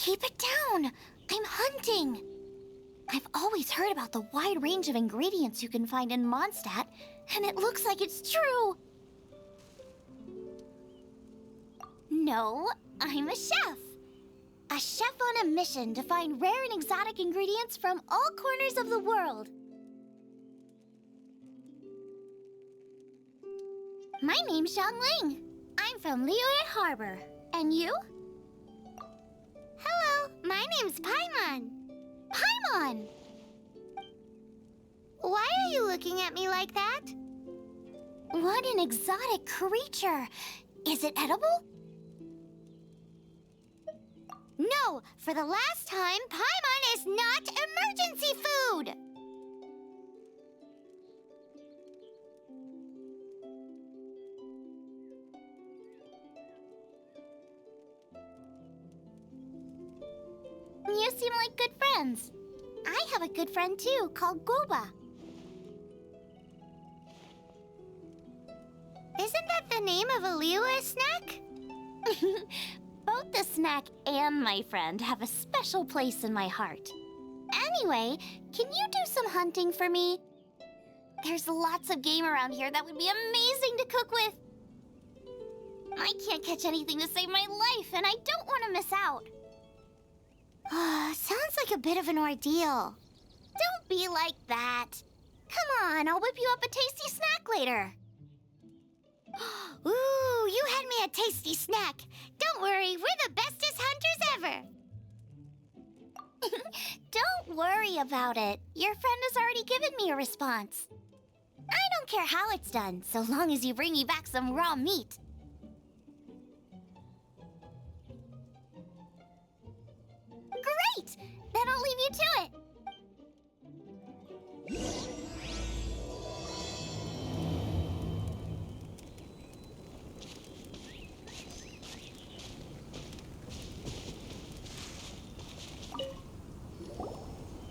Keep it down! I'm hunting! I've always heard about the wide range of ingredients you can find in Mondstadt, and it looks like it's true! No, I'm a chef! A chef on a mission to find rare and exotic ingredients from all corners of the world. My name's Xiangling. I'm from Viaje Harbor. And you? Hello, my name's Paimon. Paimon! Why are you looking at me like that? What an exotic creature! Is it edible? No, for the last time, Paimon is not emergency food! You seem like good friends. I have a good friend too, called Goba. Isn't that the name of a Liyue snack? Both the snack and my friend have a special place in my heart. Anyway, can you do some hunting for me? There's lots of game around here that would be amazing to cook with. I can't catch anything to save my life, and I don't want to miss out. Sounds like a bit of an ordeal. Don't be like that. Come on, I'll whip you up a tasty snack later. Ooh, you had me a tasty snack. Don't worry, we're the bestest hunters ever. Don't worry about it. Your friend has already given me a response. I don't care how it's done, so long as you bring me back some raw meat. Great! Then I'll leave you to it.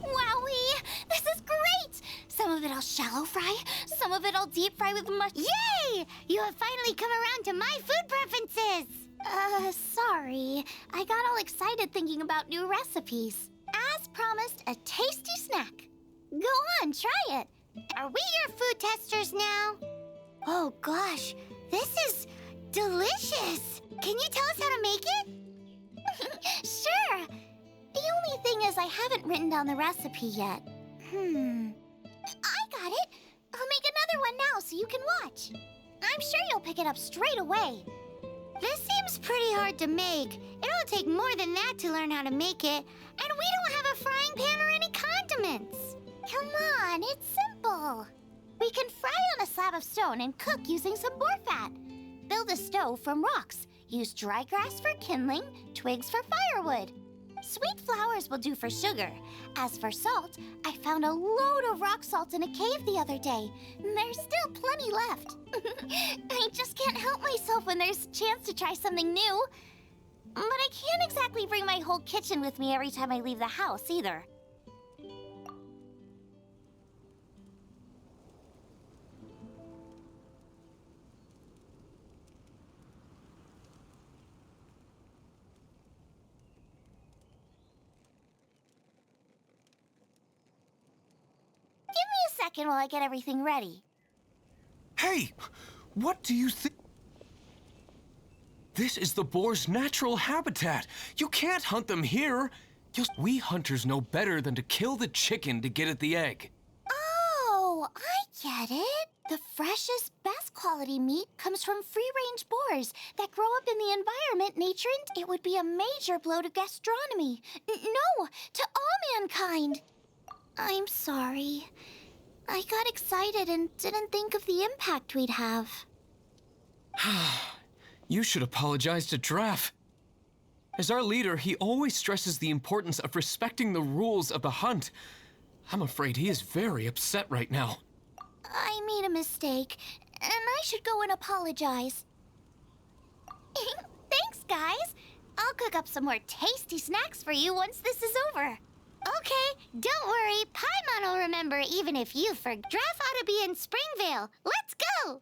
Wowee! This is great! Some of it I'll shallow fry, some of it I'll deep fry with much— Yay! You have finally come around to my food preferences! Sorry. I got all excited thinking about new recipes. As promised, a tasty snack. Go on, try it. Are we your food testers now? Oh gosh, this is delicious. Can you tell us how to make it? Sure. The only thing is I haven't written down the recipe yet. I got it. I'll make another one now so you can watch. I'm sure you'll pick it up straight away. This seems pretty hard to make. It'll take more than that to learn how to make it. And we don't have a frying pan or any condiments. Come on, it's simple. We can fry on a slab of stone and cook using some boar fat. Build a stove from rocks. Use dry grass for kindling, twigs for firewood. Sweet flowers will do for sugar. As for salt, I found a load of rock salt in a cave the other day. There's still plenty left. I just can't help myself when there's a chance to try something new. But I can't exactly bring my whole kitchen with me every time I leave the house either. Second while I get everything ready. Hey! What do you think? This is the boar's natural habitat. You can't hunt them here. We hunters know better than to kill the chicken to get at the egg. Oh, I get it. The freshest, best quality meat comes from free-range boars that grow up in the environment nature, and it would be a major blow to gastronomy. No, to all mankind. I'm sorry. I got excited and didn't think of the impact we'd have. You should apologize to Draff. As our leader, he always stresses the importance of respecting the rules of the hunt. I'm afraid he is very upset right now. I made a mistake, and I should go and apologize. Thanks, guys. I'll cook up some more tasty snacks for you once this is over. Okay, don't worry. Paimon will remember even if you forget. Draff ought to be in Springvale. Let's go!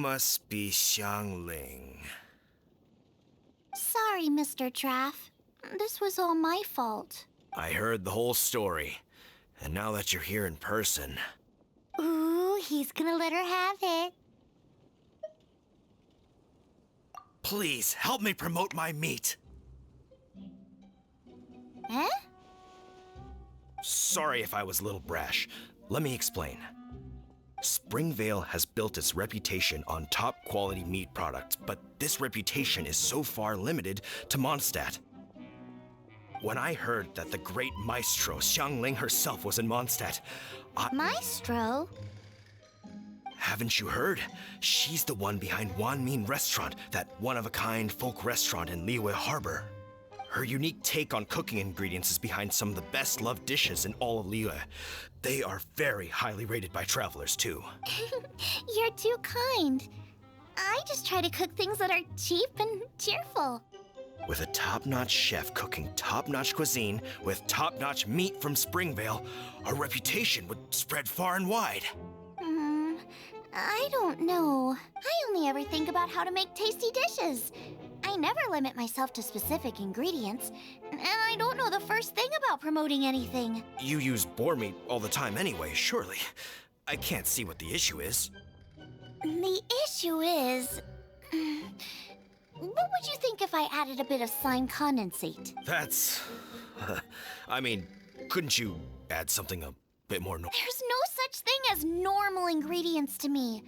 must be Xiangling. Sorry, Mr. Draff. This was all my fault. I heard the whole story, and now that you're here in person... Ooh, he's gonna let her have it. Please, help me promote my meat. Huh? Sorry if I was a little brash. Let me explain. Springvale has built its reputation on top-quality meat products, but this reputation is so far limited to Mondstadt. When I heard that the great maestro Xiangling herself was in Mondstadt, Maestro? Haven't you heard? She's the one behind Wanmin Restaurant, that one-of-a-kind folk restaurant in Liyue Harbor. Her unique take on cooking ingredients is behind some of the best-loved dishes in all of Liyue. They are very highly rated by travelers, too. You're too kind. I just try to cook things that are cheap and cheerful. With a top-notch chef cooking top-notch cuisine with top-notch meat from Springvale, our reputation would spread far and wide. I don't know. I only ever think about how to make tasty dishes. I never limit myself to specific ingredients, and I don't know the first thing about promoting anything. You use boar meat all the time anyway, surely. I can't see what the issue is. The issue is... What would you think if I added a bit of slime condensate? That's... I mean, couldn't you add something a bit more There's no such thing as normal ingredients to me.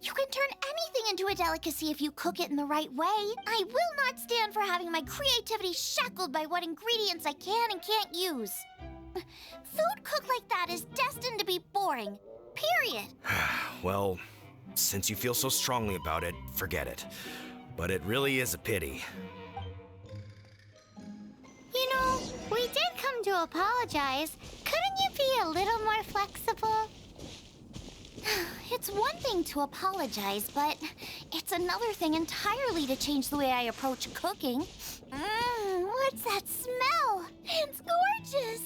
You can turn anything into a delicacy if you cook it in the right way. I will not stand for having my creativity shackled by what ingredients I can and can't use. Food cooked like that is destined to be boring. Period. Well, since you feel so strongly about it, forget it. But it really is a pity. You know, we did come to apologize. Couldn't you be a little more flexible? It's one thing to apologize, but it's another thing entirely to change the way I approach cooking. What's that smell? It's gorgeous!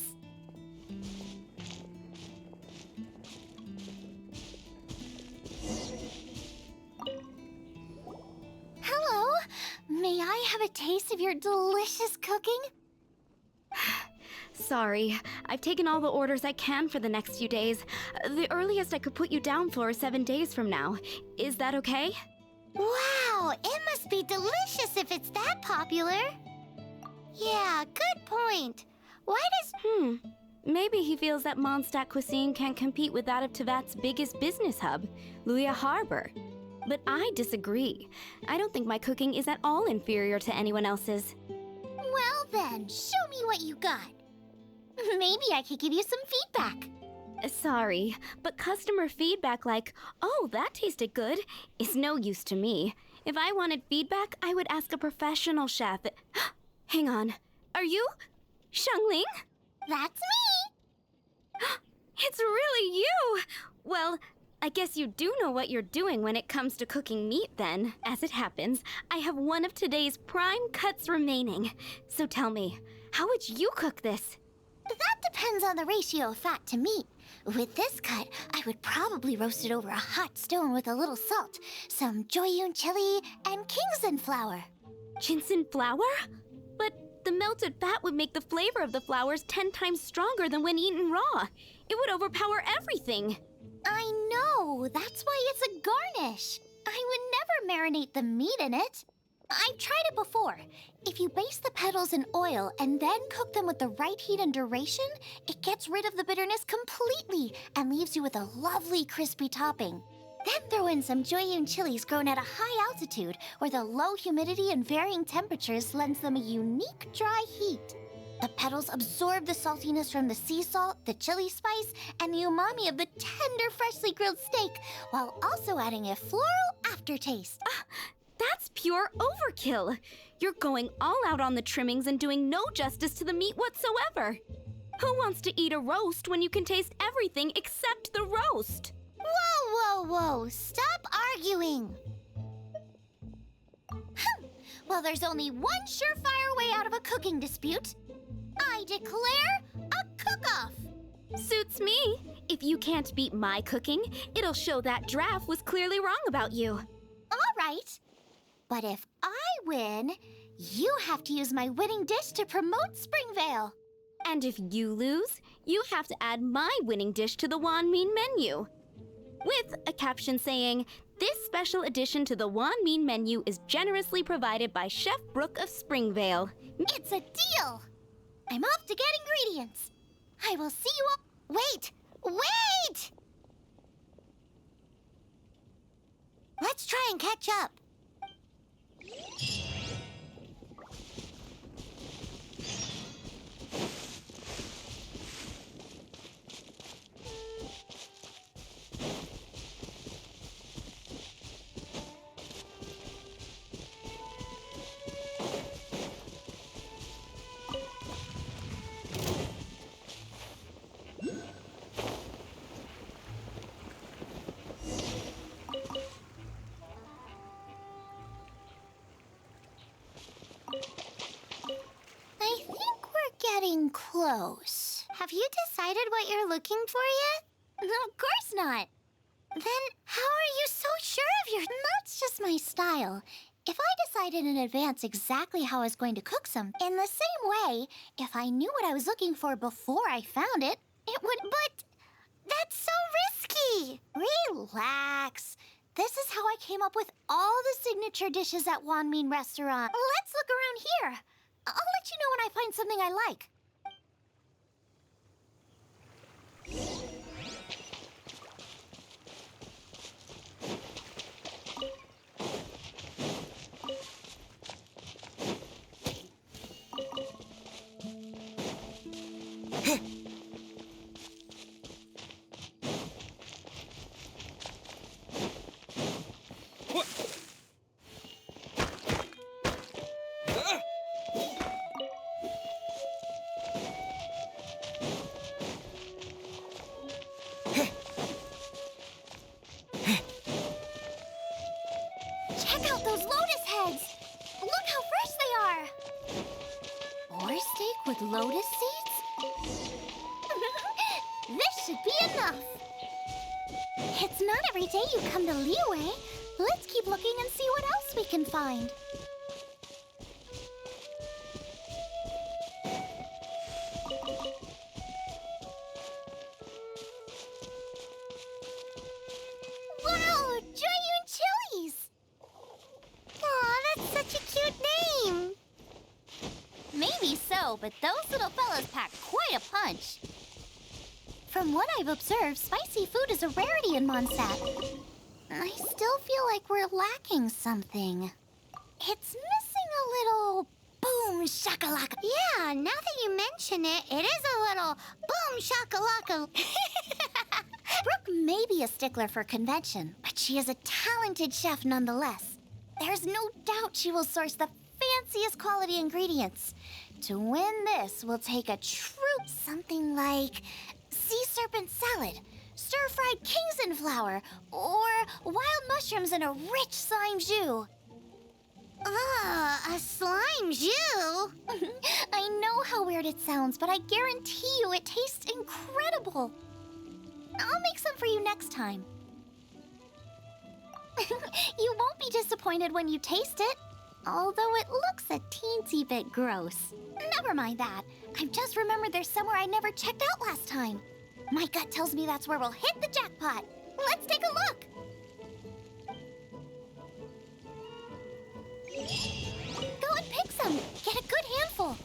Hello, may I have a taste of your delicious cooking? Sorry, I've taken all the orders I can for the next few days. The earliest I could put you down for is 7 days from now. Is that okay? Wow, it must be delicious if it's that popular. Yeah, good point. Why does... Maybe he feels that Mondstadt cuisine can't compete with that of Tevat's biggest business hub, Liyue Harbor. But I disagree. I don't think my cooking is at all inferior to anyone else's. Well then, show me what you got. Maybe I could give you some feedback. Sorry, but customer feedback like, "Oh, that tasted good," is no use to me. If I wanted feedback, I would ask a professional chef. Hang on. Are you Xiangling? That's me! It's really you! Well, I guess you do know what you're doing when it comes to cooking meat then. As it happens, I have one of today's prime cuts remaining. So tell me, how would you cook this? That depends on the ratio of fat to meat. With this cut, I would probably roast it over a hot stone with a little salt, some Joyun chili, and Kingston flour. Ginseng flour? But the melted fat would make the flavor of the flowers 10 times stronger than when eaten raw. It would overpower everything. I know, that's why it's a garnish. I would never marinate the meat in it. I've tried it before. If you baste the petals in oil and then cook them with the right heat and duration, it gets rid of the bitterness completely and leaves you with a lovely crispy topping. Then throw in some Joyun chilies grown at a high altitude where the low humidity and varying temperatures lends them a unique dry heat. The petals absorb the saltiness from the sea salt, the chili spice, and the umami of the tender, freshly grilled steak, while also adding a floral aftertaste. That's pure overkill. You're going all out on the trimmings and doing no justice to the meat whatsoever. Who wants to eat a roast when you can taste everything except the roast? Whoa, whoa, whoa! Stop arguing! Well, there's only one surefire way out of a cooking dispute. I declare a cook-off! Suits me. If you can't beat my cooking, it'll show that Draff was clearly wrong about you. right. But if I win, you have to use my winning dish to promote Springvale. And if you lose, you have to add my winning dish to the Wanmin menu. With a caption saying, "This special addition to the Wanmin menu is generously provided by Chef Brooke of Springvale." It's a deal. I'm off to get ingredients. I will see you all. Wait! Wait! Let's try and catch up. I think we're getting close. Have you decided what you're looking for yet? Of course not. Then how are you so sure of your... That's just my style. If I decided in advance exactly how I was going to cook some, in the same way, if I knew what I was looking for before I found it, it would... But that's so risky. Relax. This is how I came up with all the signature dishes at Wanmin Restaurant. Let's look around here. I'll let you know when I find something I like. Check out those lotus heads! Look how fresh they are! Boar steak with lotus seeds? This should be enough! It's not every day you come to Liyue. Let's keep looking and see what else we can find. Wow, Joyun Chilies! Aw, that's such a cute name! Maybe so, but those little fellas pack quite a punch. From what I've observed, spicy food is a rarity in Mondstadt. I still feel like we're lacking something. It's missing a little boom shakalaka. Yeah, now that you mention it, it is a little boom shakalaka. Brooke may be a stickler for convention, but she is a talented chef nonetheless. There's no doubt she will source the fanciest quality ingredients. To win this, we'll take a true something like sea serpent salad, stir-fried Kingston flour, or wild mushrooms in a rich slime jus. A slime jus? I know how weird it sounds, but I guarantee you it tastes incredible. I'll make some for you next time. You won't be disappointed when you taste it, although it looks a teensy bit gross. Never mind that. I've just remembered there's somewhere I never checked out last time. My gut tells me that's where we'll hit the jackpot. Let's take a look. Go and pick some. Get a good handful.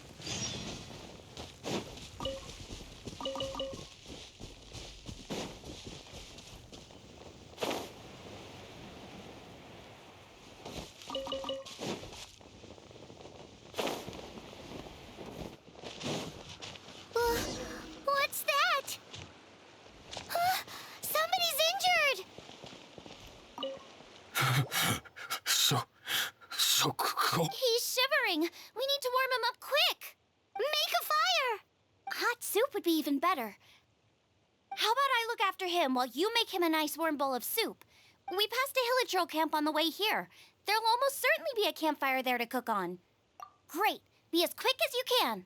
What's that? Somebody's injured! So cool. He's shivering. We need to warm him up quick. Make a fire. Hot soup would be even better. How about I look after him while you make him a nice warm bowl of soup? We passed a Hilichurl camp on the way here. There'll almost certainly be a campfire there to cook on. Great. Be as quick as you can.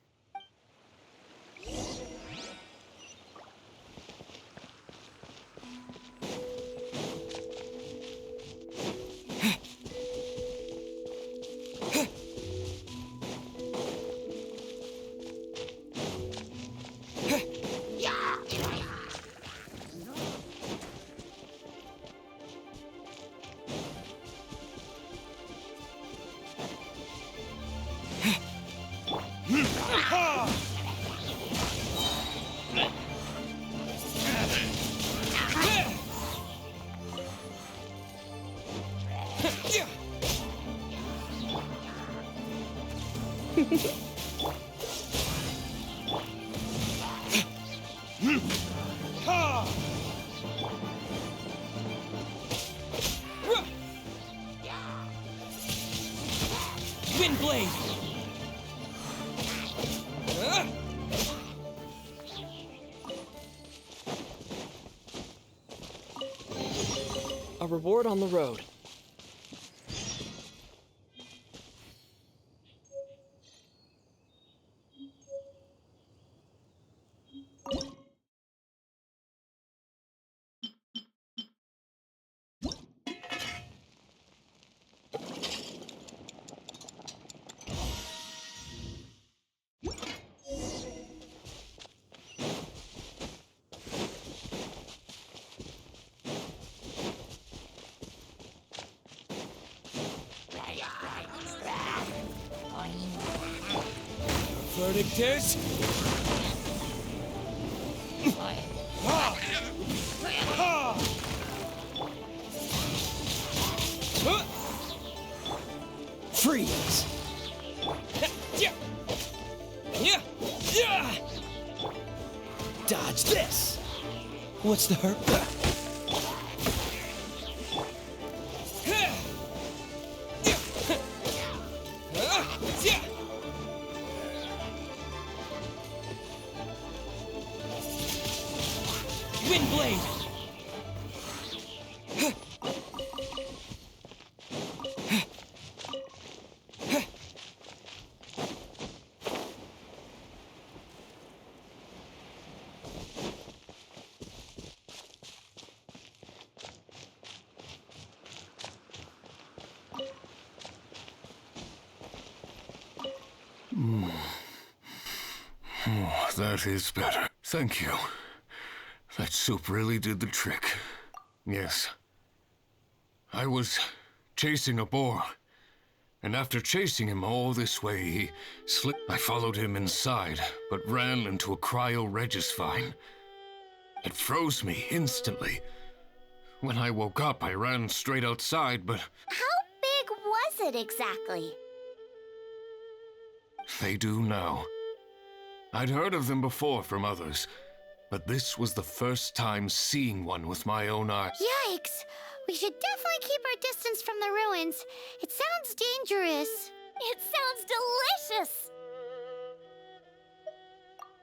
Wind blade! A reward on the road. Verdict is... Freeze! Dodge this! What's the hurt? Wind blade! Oh, that is better. Thank you. That soup really did the trick. Yes. I was chasing a boar. And after chasing him all this way, he slipped. I followed him inside, but ran into a cryo-regis vine. It froze me instantly. When I woke up, I ran straight outside, but How big was it exactly? they do now. I'd heard of them before from others, but this was the first time seeing one with my own eyes. Yikes! We should definitely keep our distance from the ruins. It sounds dangerous. It sounds delicious!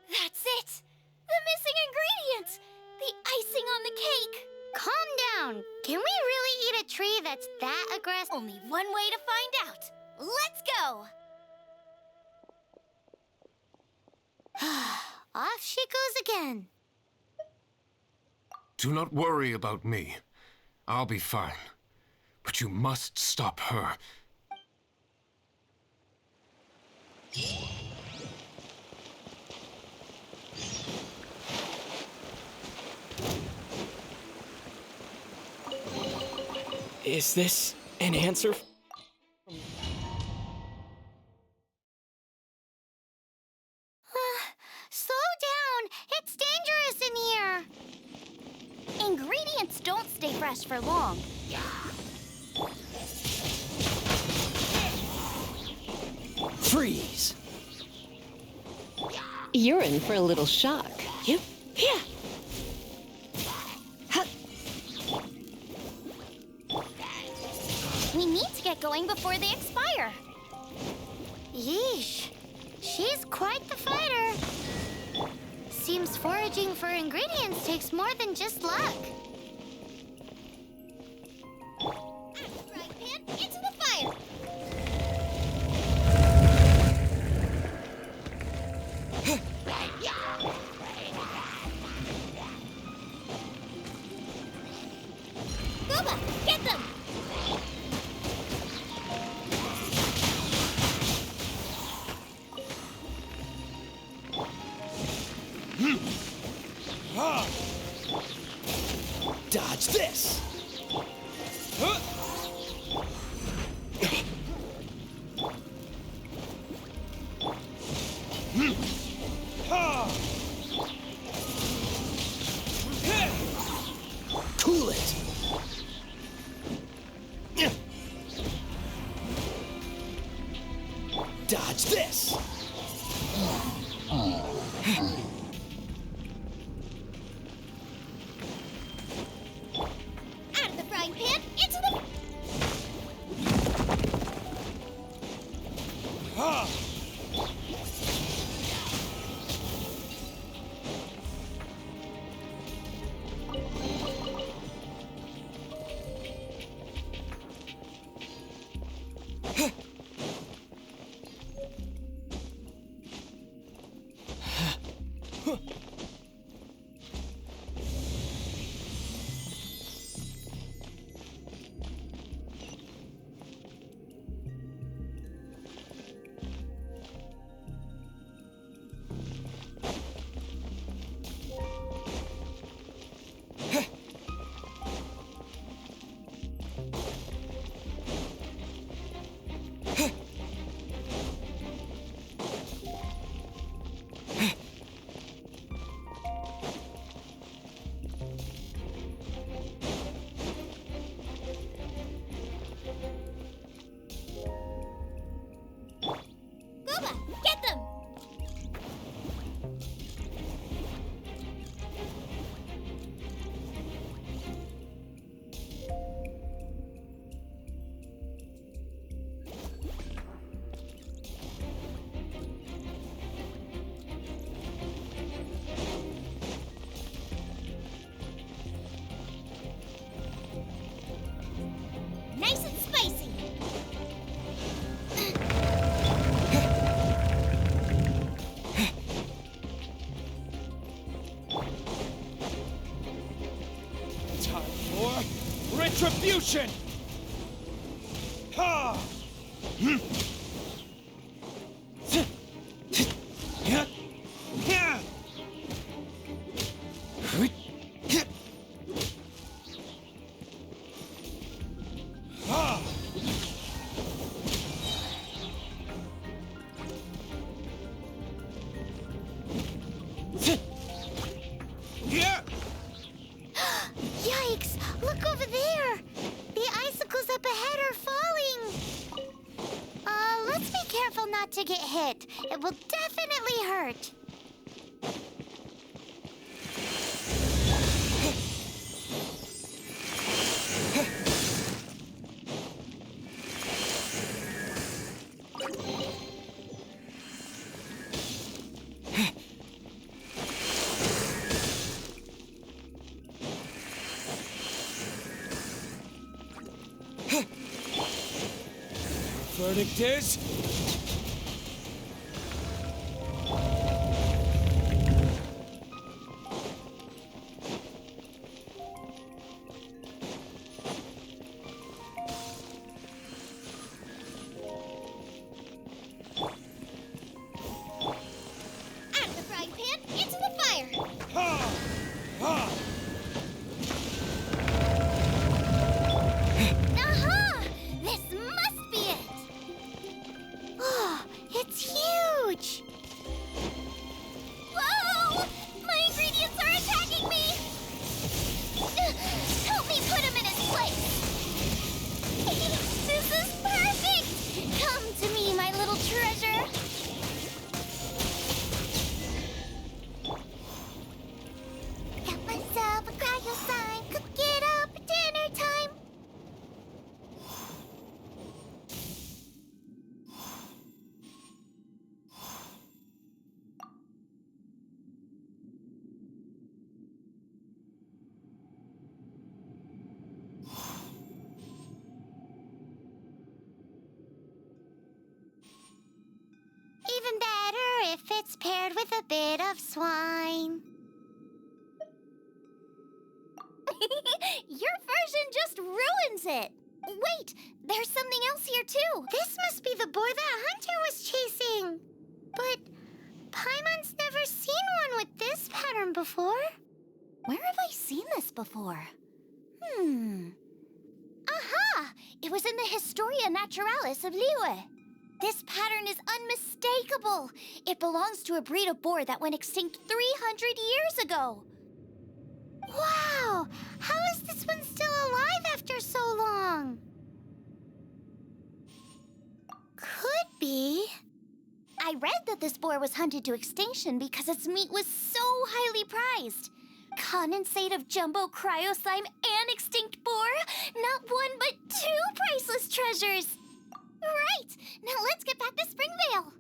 That's it! The missing ingredient! The icing on the cake! Calm down. Can we really eat a tree that's that aggressive? Only one way to find out. Let's go! Off she goes again. Do not worry about me. I'll be fine. But you must stop her. Is this an answer? Slow down. It's dangerous in here. Ingredients don't stay fresh for long. Freeze! You're in for a little shock. Yeah. We need to get going before they expire. Yeesh. She's quite the fighter. Seems foraging for ingredients takes more than just luck. Right pan, into the fire! Booba, get them! Dodge this! Out of the frying pan, into the... Ha! Gooba, get them! Nice and spicy! Time for retribution! Ha! Yeah. Yeah. Ha! Yeah. Yikes! Look over there! The icicles up ahead are falling! Let's be careful not to get hit. It will definitely hurt. Verdict is... Out of the frying pan, into the fire! Ha! Ha! Aha! This must be it! Oh, it's huge! Whoa! My ingredients are attacking me! Help me put him in his place! This is perfect! Come to me, my little treasure! Got myself a cryo sign, cook it up, dinner time! Even better if it's paired with a bit of swine. Your version just ruins it. Wait, there's something else here too. This must be the boar that Hunter was chasing. But Paimon's never seen one with this pattern before. Where have I seen this before? Aha! It was in the Historia Naturalis of Liyue. This pattern is unmistakable. It belongs to a breed of boar that went extinct 300 years ago. Wow! How is this one still alive after so long? Could be. I read that this boar was hunted to extinction because its meat was so highly prized. Condensate of jumbo cryo slime and extinct boar? Not one, but two priceless treasures! Right! Now let's get back to Springvale!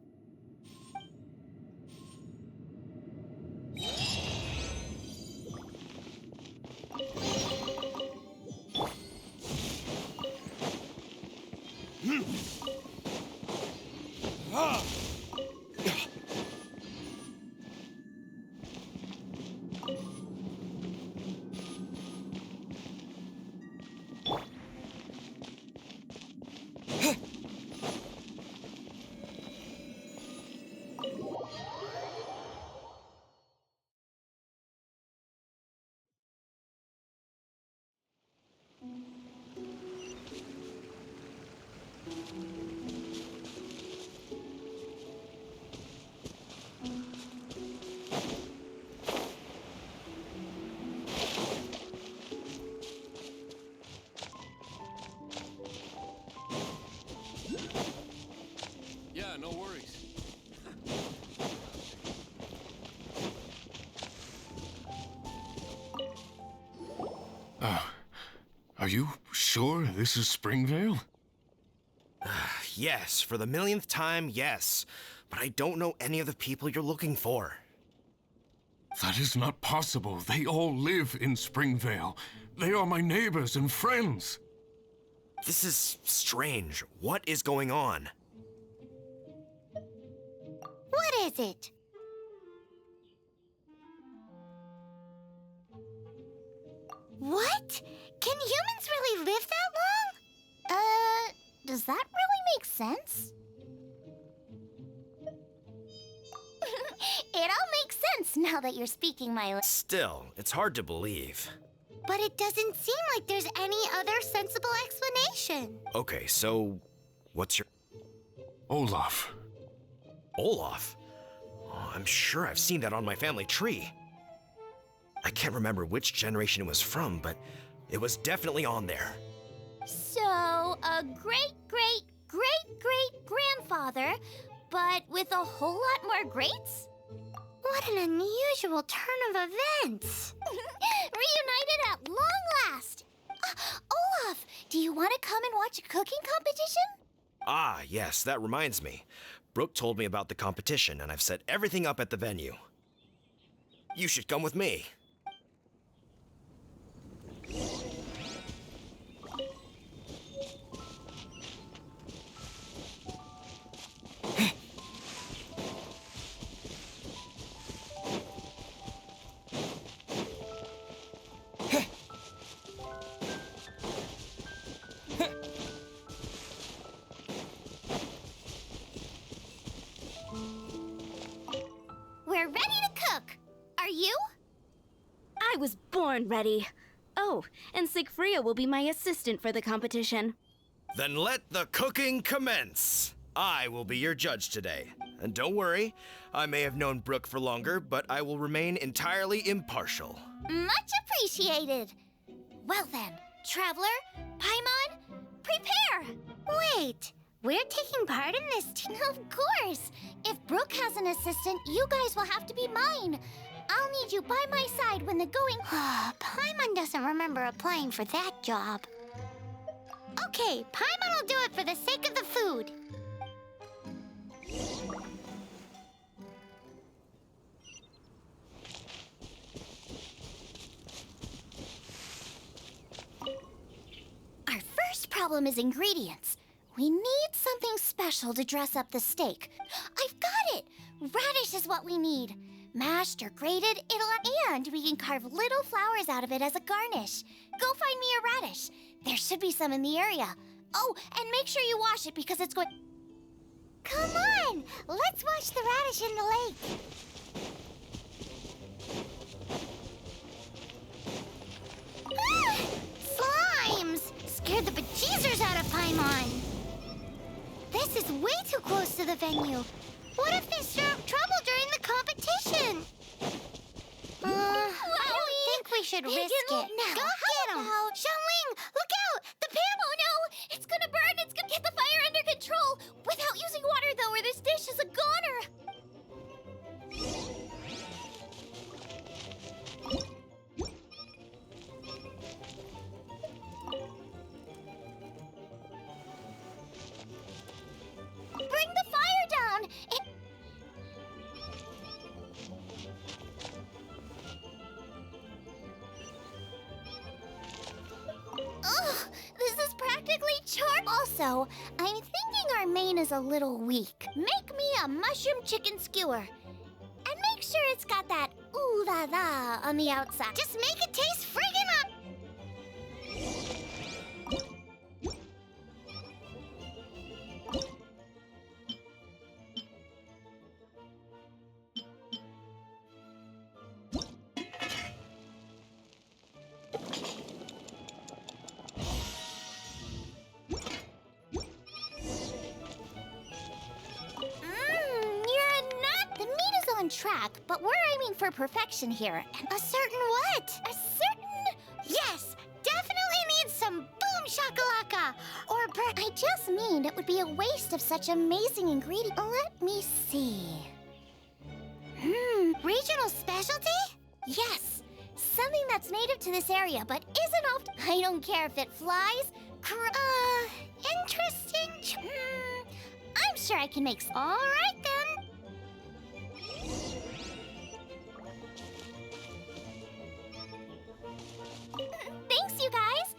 Ah! Yeah, no worries. Are you sure this is Springvale? Yes, for the millionth time, yes. But I don't know any of the people you're looking for. That is not possible. They all live in Springvale. They are my neighbors and friends. This is strange. What is going on? What is it? What? Can humans really live that long? Does that really make sense? It all makes sense now that you're speaking my language. Still, it's hard to believe. But it doesn't seem like there's any other sensible explanation. Okay, so what's your... Olaf. Olaf? Oh, I'm sure I've seen that on my family tree. I can't remember which generation it was from, but it was definitely on there. So, a great-great-great-great-grandfather, but with a whole lot more greats? What an unusual turn of events. Reunited at long last. Olaf, do you want to come and watch a cooking competition? Ah, yes, that reminds me. Brooke told me about the competition, and I've set everything up at the venue. You should come with me. We're ready to cook. Are you? I was born ready. Oh, and Sigfria will be my assistant for the competition. Then let the cooking commence. I will be your judge today. And don't worry, I may have known Brooke for longer, but I will remain entirely impartial. Much appreciated. Well then, Traveler, Paimon, prepare! Wait, we're taking part in this team? Of course! If Brooke has an assistant, you guys will have to be mine. I'll need you by my side when the going... Paimon doesn't remember applying for that job. Okay, Paimon will do it for the sake of the food. Our first problem is ingredients. We need something special to dress up the steak. I've got it! Radish is what we need. Mashed or grated, and we can carve little flowers out of it as a garnish. Go find me a radish. There should be some in the area. Oh, and make sure you wash it because it's going... Come on! Let's wash the radish in the lake. Ah! Slimes! Scared the bejeezers out of Paimon. This is way too close to the venue. What if they stir up trouble during the competition? I don't think we should risk it. Go get them! Xiangling, look out! The pan! Oh no! It's gonna burn! It's gonna get the fire under control! Without using water, though, or this dish is a goner! Also, I'm thinking our main is a little weak. Make me a mushroom chicken skewer. And make sure it's got that ooh la la on the outside. Just make it taste friggin' up! Track, but we're aiming for perfection here. And a certain what? A certain... Yes! Definitely needs some boom shakalaka! I just mean it would be a waste of such amazing ingredient. Let me see. Regional specialty? Yes! Something that's native to this area, but isn't often... I don't care if it flies. Interesting. I'm sure I can make... All right, then. Thanks, you guys!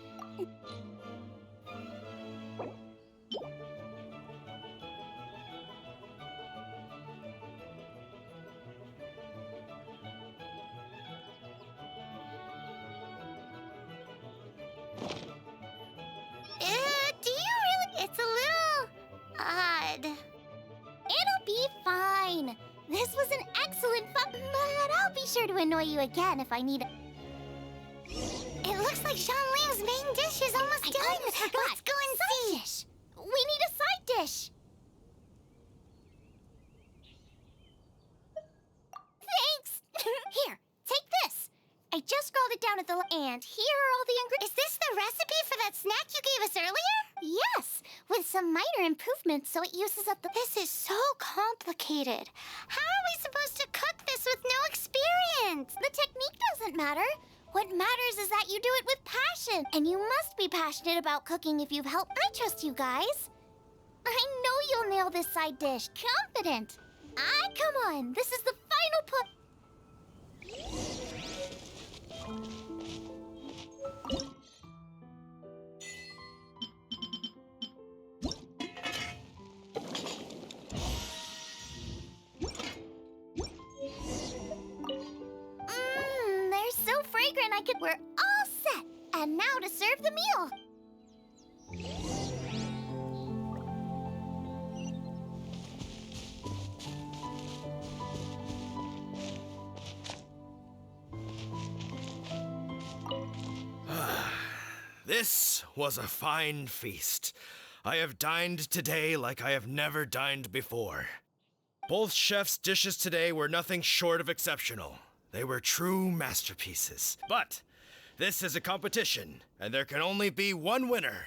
Do you really? It's a little... odd. It'll be fine. This was an excellent fun, but I'll be sure to annoy you again if I need it. It looks like Xiangling's main dish is almost done. Let's go and see. Dish. We need a side dish. Thanks. Here, take this. I just scrolled it down at the and here are all the ingredients. Is this the recipe for that snack you gave us earlier? Yes, with some minor improvements so it uses up the... This is so complicated. How are we supposed to cook this with no experience? The technique doesn't matter. What matters is that you do it with passion. And you must be passionate about cooking if you've helped. I trust you guys. I know you'll nail this side dish. Confident. Come on. This is the final put. We're all set. And now to serve the meal. This was a fine feast. I have dined today like I have never dined before. Both chefs' dishes today were nothing short of exceptional. They were true masterpieces. But this is a competition, and there can only be one winner.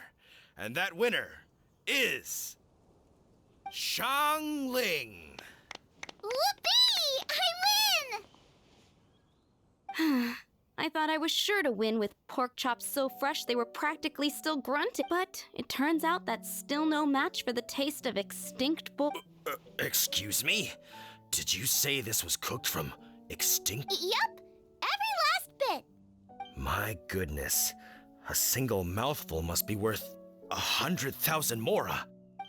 And that winner is... Xiangling! Whoopee! I win! I thought I was sure to win with pork chops so fresh they were practically still grunted. But it turns out that's still no match for the taste of extinct bull... Excuse me? Did you say this was cooked from extinct? Yep, every last bit. My goodness, a single mouthful must be worth 100,000 mora.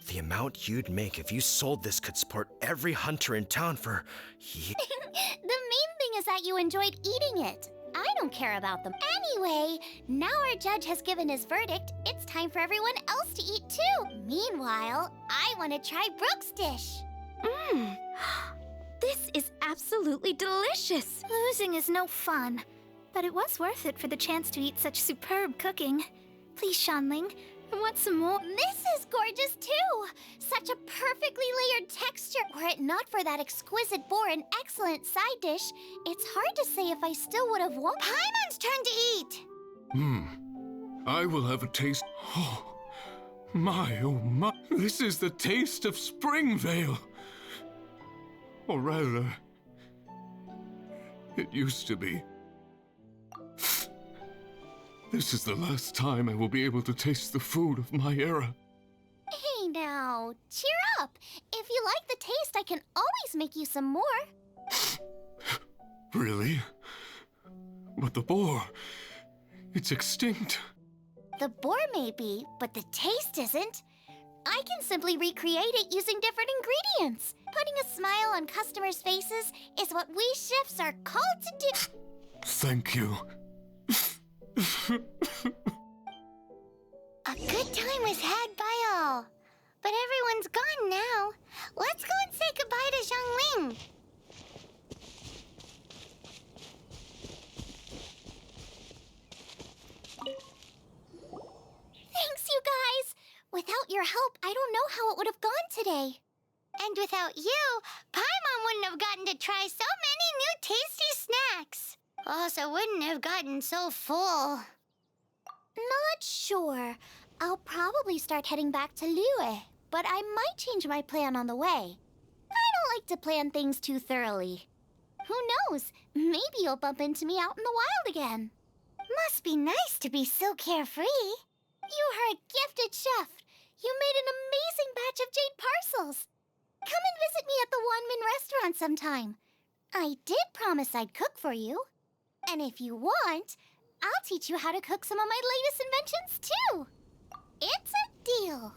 The amount you'd make if you sold this could support every hunter in town for... The main thing is that you enjoyed eating it. I don't care about them. Anyway, now our judge has given his verdict. It's time for everyone else to eat too. Meanwhile, I want to try Brooke's dish. This is absolutely delicious. Losing is no fun, but it was worth it for the chance to eat such superb cooking. Please, Xiangling, I want some more. This is gorgeous too! Such a perfectly layered texture. Were it not for that exquisite boar and excellent side dish, it's hard to say if I still would have won. Paimon's turn to eat! I will have a taste. Oh my. This is the taste of Springvale. Or rather, it used to be. This is the last time I will be able to taste the food of my era. Hey now, cheer up. If you like the taste, I can always make you some more. Really? But the boar, it's extinct. The boar may be, but the taste isn't. I can simply recreate it using different ingredients. Putting a smile on customers' faces is what we chefs are called to do. Thank you. A good time was had by all. But everyone's gone now. Let's go and say goodbye to Xiangling. Thanks, you guys. Without your help, I don't know how it would have gone today. And without you, Paimon wouldn't have gotten to try so many new tasty snacks. Also wouldn't have gotten so full. Not sure. I'll probably start heading back to Liyue, but I might change my plan on the way. I don't like to plan things too thoroughly. Who knows? Maybe you'll bump into me out in the wild again. Must be nice to be so carefree. You are a gifted chef. You made an amazing batch of jade parcels. Come and visit me at the Wanmin restaurant sometime. I did promise I'd cook for you. And if you want, I'll teach you how to cook some of my latest inventions too. It's a deal.